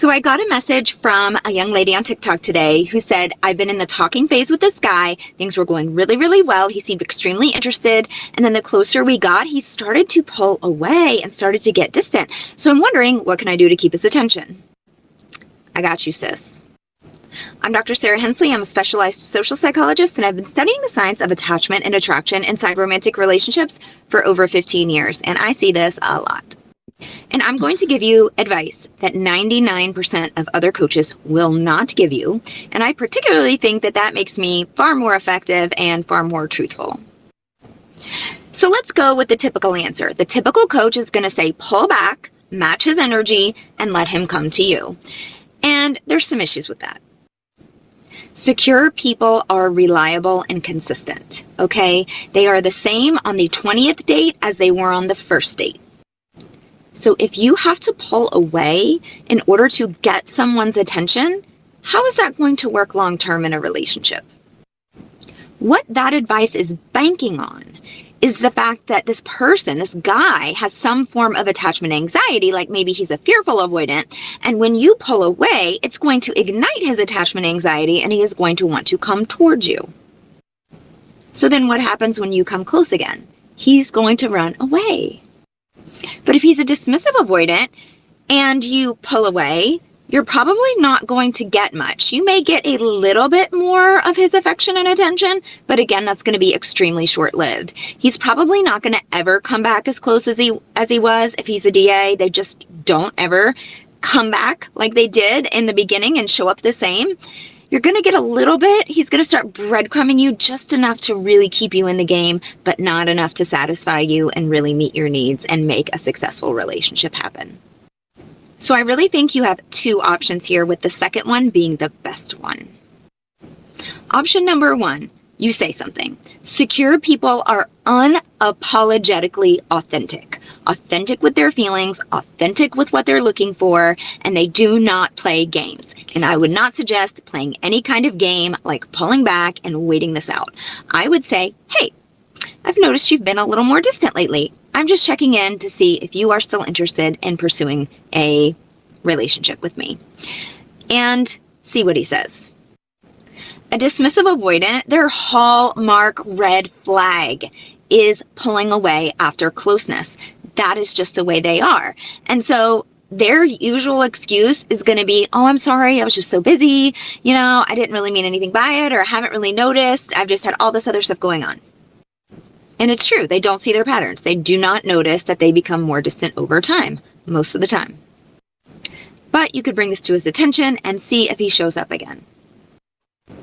So I got a message from a young lady on TikTok today who said, I've been in the talking phase with this guy. Things were going really, really well. He seemed extremely interested. And then the closer we got, he started to pull away and started to get distant. So I'm wondering, what can I do to keep his attention? I got you, sis. I'm Dr. Sarah Hensley. I'm a specialized social psychologist, and I've been studying the science of attachment and attraction inside romantic relationships for over 15 years. And I see this a lot. And I'm going to give you advice that 99% of other coaches will not give you. And I particularly think that that makes me far more effective and far more truthful. So let's go with the typical answer. The typical coach is going to say, pull back, match his energy, and let him come to you. And there's some issues with that. Secure people are reliable and consistent, okay? They are the same on the 20th date as they were on the first date. So if you have to pull away in order to get someone's attention, how is that going to work long-term in a relationship? What that advice is banking on is the fact that this person, this guy, has some form of attachment anxiety, like maybe he's a fearful avoidant, and when you pull away, it's going to ignite his attachment anxiety and he is going to want to come towards you. So then what happens when you come close again? He's going to run away. But if he's a dismissive avoidant and you pull away, you're probably not going to get much. You may get a little bit more of his affection and attention, but again, that's going to be extremely short-lived. He's probably not going to ever come back as close as he was if he's a DA. They just don't ever come back like they did in the beginning and show up the same. You're going to get a little bit. He's going to start breadcrumbing you just enough to really keep you in the game, but not enough to satisfy you and really meet your needs and make a successful relationship happen. So I really think you have two options here, with the second one being the best one. Option number one, you say something. Secure people are unapologetically authentic. Authentic with their feelings, authentic with what they're looking for, and they do not play games. And I would not suggest playing any kind of game like pulling back and waiting this out. I would say, hey, I've noticed you've been a little more distant lately. I'm just checking in to see if you are still interested in pursuing a relationship with me. And see what he says. A dismissive avoidant, their hallmark red flag is pulling away after closeness. That is just the way they are. And so their usual excuse is going to be, oh, I'm sorry, I was just so busy. I didn't really mean anything by it, or I haven't really noticed. I've just had all this other stuff going on. And it's true. They don't see their patterns. They do not notice that they become more distant over time, most of the time. But you could bring this to his attention and see if he shows up again.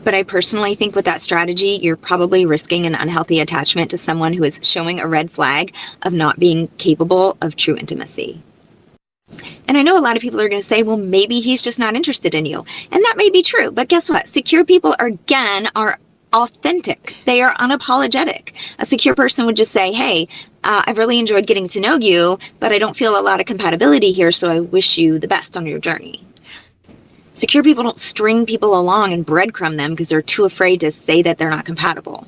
But I personally think with that strategy, you're probably risking an unhealthy attachment to someone who is showing a red flag of not being capable of true intimacy. And I know a lot of people are going to say, well, maybe he's just not interested in you. And that may be true. But guess what? Secure people are authentic. They are unapologetic. A secure person would just say, hey, I've really enjoyed getting to know you, but I don't feel a lot of compatibility here, so I wish you the best on your journey. Secure people don't string people along and breadcrumb them because they're too afraid to say that they're not compatible.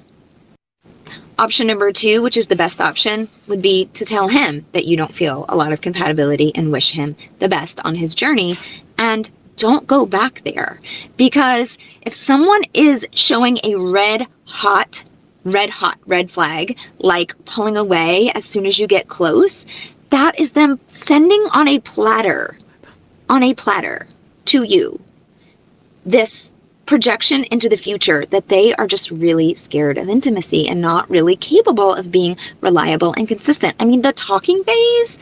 Option number two, which is the best option, would be to tell him that you don't feel a lot of compatibility and wish him the best on his journey. And don't go back there, because if someone is showing a red hot red flag, like pulling away as soon as you get close, that is them sending on a platter to you this projection into the future that they are just really scared of intimacy and not really capable of being reliable and consistent. I mean, the talking phase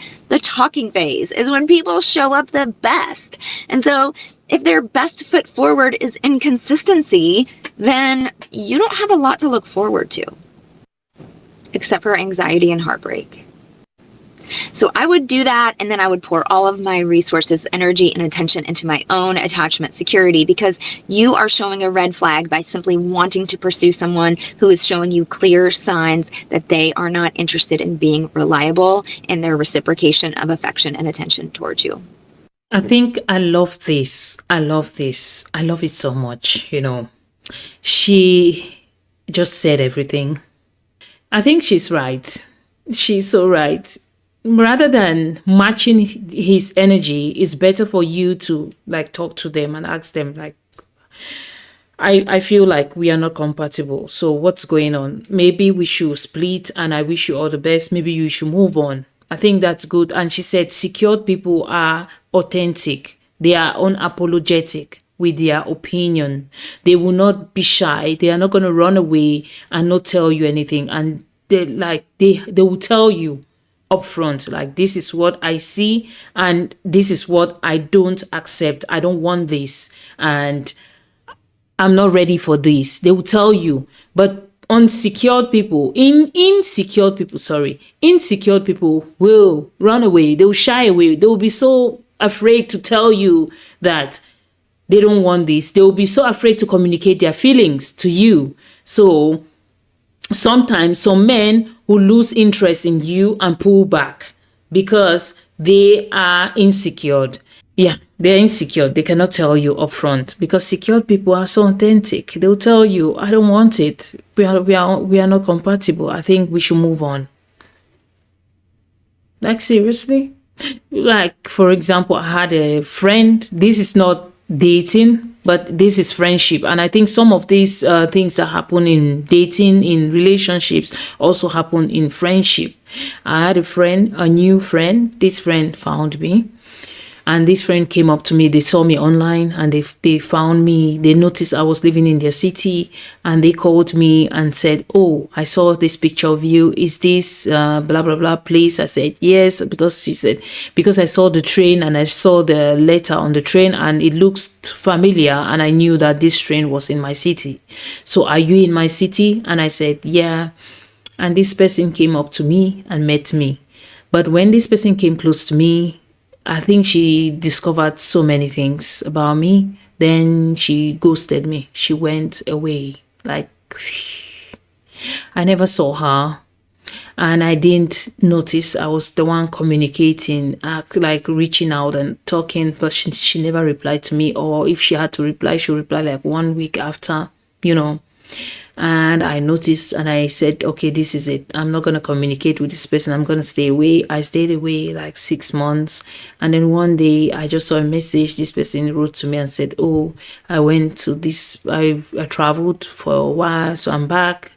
is when people show up the best. And so if their best foot forward is inconsistency, then you don't have a lot to look forward to, except for anxiety and heartbreak. So I would do that, and then I would pour all of my resources, energy, and attention into my own attachment security, because you are showing a red flag by simply wanting to pursue someone who is showing you clear signs that they are not interested in being reliable in their reciprocation of affection and attention towards you. I think I love this. I love this. I love it so much. She just said everything. I think she's right. She's so right. rather than matching his energy, it's better for you to like talk to them and ask them like, I feel like we are not compatible. So what's going on? Maybe we should split and I wish you all the best. Maybe you should move on. I think that's good. And she said secured people are authentic. They are unapologetic with their opinion. They will not be shy. They are not going to run away and not tell you anything. And they will tell you upfront, like, this is what I see and this is what I don't accept. I don't want this. And I'm not ready for this. They will tell you. But insecure people will run away. They will shy away. They will be so afraid to tell you that they don't want this. They will be so afraid to communicate their feelings to you. So sometimes some men will lose interest in you and pull back because they are insecure. Yeah, they're insecure. They cannot tell you upfront because secured people are so authentic. They'll tell you, I don't want it. We are not compatible. I think we should move on. Like, seriously? Like, for example, I had a friend. This is not dating, but this is friendship. And I think some of these things that happen in dating, in relationships, also happen in friendship. I had a friend, a new friend. This friend found me. And this friend came up to me. They saw me online and they found me. They noticed I was living in their city and they called me and said, oh, I saw this picture of you. Is this blah, blah, blah place? I said, yes, because she said, because I saw the train and I saw the letter on the train and it looks familiar. And I knew that this train was in my city. So are you in my city? And I said, yeah. And this person came up to me and met me. But when this person came close to me, I think she discovered so many things about me. Then she ghosted me. She went away. Like, I never saw her. And I didn't notice I was the one communicating, like reaching out and talking, but she never replied to me. Or if she had to reply, she would reply like 1 week after, you know. And I noticed and I said, okay, this is it. I'm not going to communicate with this person. I'm going to stay away. I stayed away like 6 months. And then one day I just saw a message. This person wrote to me and said, oh, I went to this, I traveled for a while, so I'm back.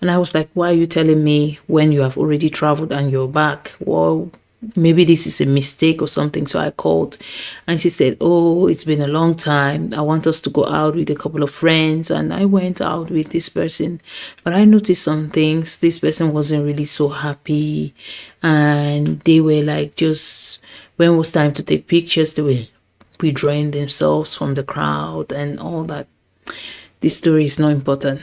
And I was like, why are you telling me when you have already traveled and you're back? Well, maybe this is a mistake or something. So I called and she said, oh, it's been a long time. I want us to go out with a couple of friends. And I went out with this person, but I noticed some things. This person wasn't really so happy. And they were like, just when it was time to take pictures, they were withdrawing themselves from the crowd and all that. This story is not important.